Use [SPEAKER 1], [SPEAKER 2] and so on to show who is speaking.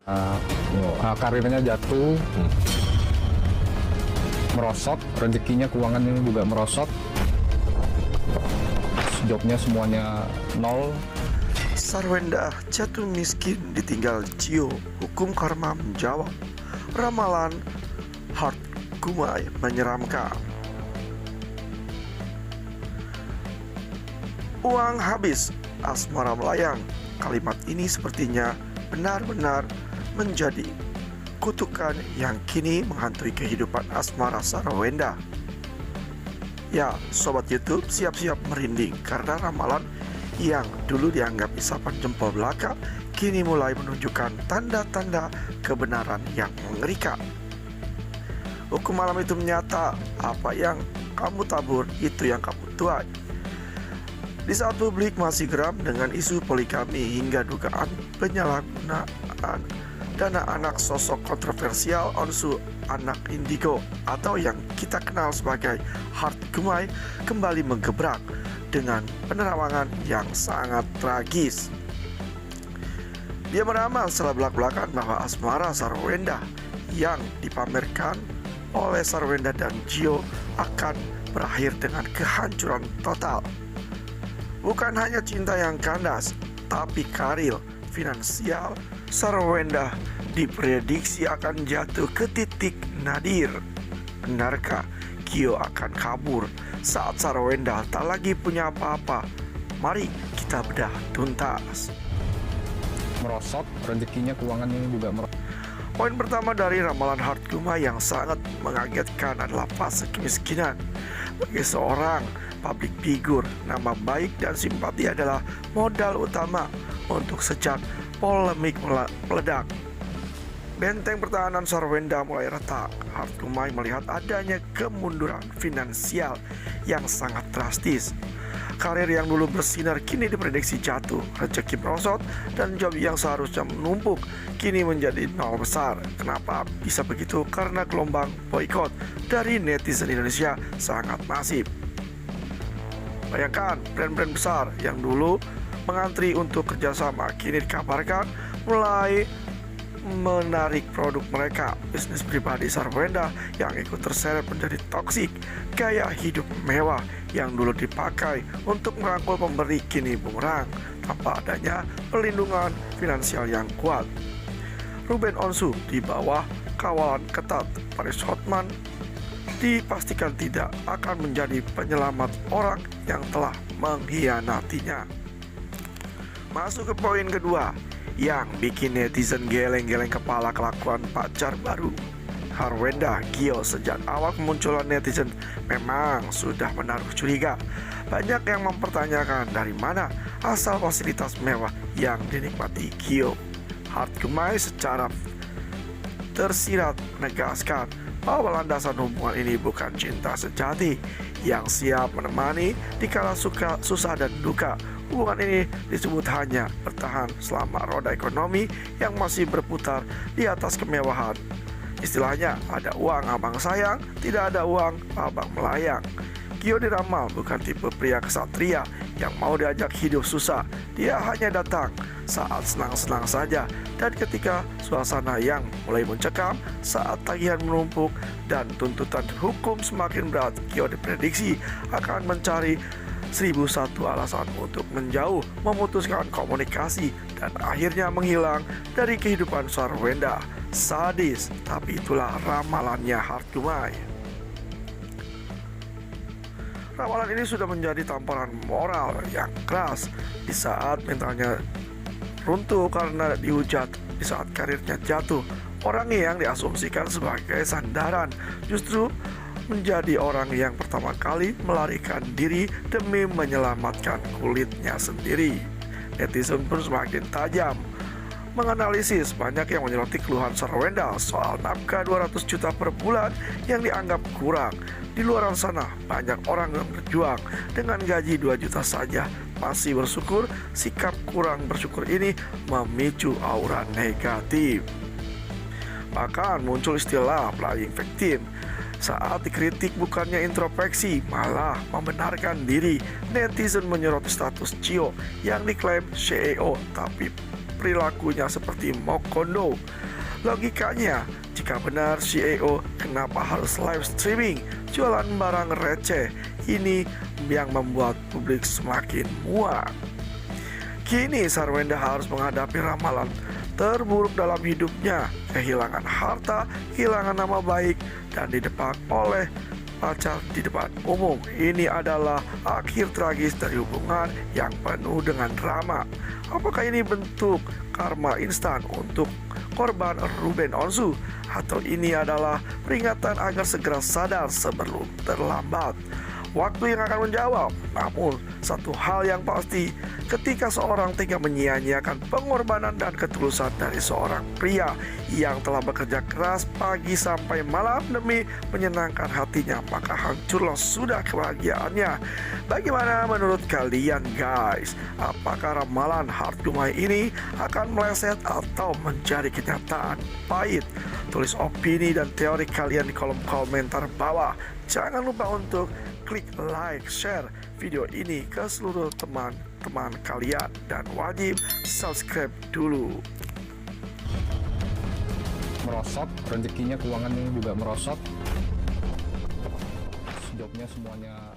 [SPEAKER 1] Uh, Karirnya jatuh, merosot, rezekinya, keuangannya juga merosot, jobnya semuanya nol.
[SPEAKER 2] Sarwenda jatuh miskin ditinggal Gio, hukum karma menjawab. Ramalan Hart Gumai menyeramkan. Uang habis, asmara melayang. Kalimat ini sepertinya benar-benar menjadi kutukan yang kini menghantui kehidupan asmara Sarwenda. Ya, sobat YouTube, siap-siap merinding karena ramalan yang dulu dianggap isapan jempol belaka kini mulai menunjukkan tanda-tanda kebenaran yang mengerikan. Hukum malam itu menyata, apa yang kamu tabur itu yang kamu tuai. Di saat publik masih geram dengan isu poligami hingga dugaan penyalahgunaan dana anak sosok kontroversial Onsu anak indigo atau yang kita kenal sebagai Hart Gumai kembali menggebrak dengan penerawangan yang sangat tragis. Dia meramal setelah belak-belakan bahwa asmara Sarwenda yang dipamerkan oleh Sarwenda dan Gio akan berakhir dengan kehancuran total. Bukan hanya cinta yang kandas, tapi karir finansial Sarwenda diprediksi akan jatuh ke titik nadir. Benarkah Gio akan kabur saat Sarwenda tak lagi punya apa-apa? Mari kita bedah tuntas.
[SPEAKER 1] Merosot, rezekinya, keuangannya juga merosot.
[SPEAKER 2] Poin pertama dari ramalan Hart Gumai yang sangat mengagetkan adalah fase kemiskinan. Bagi seorang public figure, nama baik dan simpati adalah modal utama untuk sejak polemik meledak. Benteng pertahanan Sarwenda mulai retak. Hart Gumai melihat adanya kemunduran finansial yang sangat drastis. Karir yang dulu bersinar kini diprediksi jatuh, rezeki merosot, dan job yang seharusnya menumpuk kini menjadi nol besar. Kenapa bisa begitu? Karena gelombang boykot dari netizen Indonesia sangat masif. Bayangkan brand-brand besar yang dulu mengantri untuk kerjasama kini dikabarkan mulai menarik produk mereka. Bisnis pribadi Sarwenda yang ikut terseret menjadi toksik. Gaya hidup mewah yang dulu dipakai untuk merangkul pemberi kini bumerang tanpa adanya perlindungan finansial yang kuat. Ruben Onsu di bawah kawalan ketat Paris Hotman dipastikan tidak akan menjadi penyelamat orang yang telah mengkhianatinya. Masuk ke poin kedua yang bikin netizen geleng-geleng kepala kelakuan pacar baru Sarwenda Gio. Sejak awal kemunculan netizen memang sudah menaruh curiga. Banyak yang mempertanyakan dari mana asal fasilitas mewah yang dinikmati Gio. Hart Gumai secara tersirat menegaskan bahwa landasan hubungan ini bukan cinta sejati yang siap menemani di kala susah dan duka. Hubungan ini disebut hanya bertahan selama roda ekonomi yang masih berputar di atas kemewahan. Istilahnya, ada uang abang sayang, tidak ada uang abang melayang. Gio diramal bukan tipe pria kesatria yang mau diajak hidup susah. Dia hanya datang saat senang-senang saja, dan ketika suasana yang mulai mencekam, saat tagihan menumpuk dan tuntutan hukum semakin berat, Gio diprediksi akan mencari 1001 alasan untuk menjauh, memutuskan komunikasi, dan akhirnya menghilang dari kehidupan Sarwenda. Sadis, tapi itulah ramalannya Hart Gumai. Ramalan ini sudah menjadi tamparan moral yang keras di saat mentalnya runtuh karena dihujat, di saat karirnya jatuh. Orang yang diasumsikan sebagai sandaran justru menjadi orang yang pertama kali melarikan diri demi menyelamatkan kulitnya sendiri. Netizen pun semakin tajam menganalisis. Banyak yang menyoroti keluhan Sarwenda soal nafkah 200 juta per bulan yang dianggap kurang. Di luar sana banyak orang yang berjuang dengan gaji 2 juta saja masih bersyukur. Sikap kurang bersyukur ini memicu aura negatif. Bahkan muncul istilah playing victim. Saat dikritik bukannya introspeksi, malah membenarkan diri. Netizen menyoroti status Gio yang diklaim CEO tapi perilakunya seperti Mokondo. Logikanya, jika benar CEO, kenapa harus live streaming jualan barang receh? Ini yang membuat publik semakin muak. Kini Sarwenda harus menghadapi ramalan terburuk dalam hidupnya, kehilangan harta, kehilangan nama baik, dan didepak oleh pacar di depan umum. Ini adalah akhir tragis dari hubungan yang penuh dengan drama. Apakah ini bentuk karma instan untuk korban Ruben Onsu, atau ini adalah peringatan agar segera sadar sebelum terlambat? Waktu yang akan menjawab. Namun satu hal yang pasti, ketika seorang tega menyia-nyiakan pengorbanan dan ketulusan dari seorang pria yang telah bekerja keras pagi sampai malam demi menyenangkan hatinya, maka hancurlah sudah kebahagiaannya. Bagaimana menurut kalian guys? Apakah ramalan Hard Dumai ini akan meleset atau menjadi kenyataan pahit? Tulis opini dan teori kalian di kolom komentar bawah. Jangan lupa untuk klik like, share video ini ke seluruh teman-teman kalian, dan wajib subscribe dulu.
[SPEAKER 1] merosot, rezekinya keuangannya juga merosot, jobnya semuanya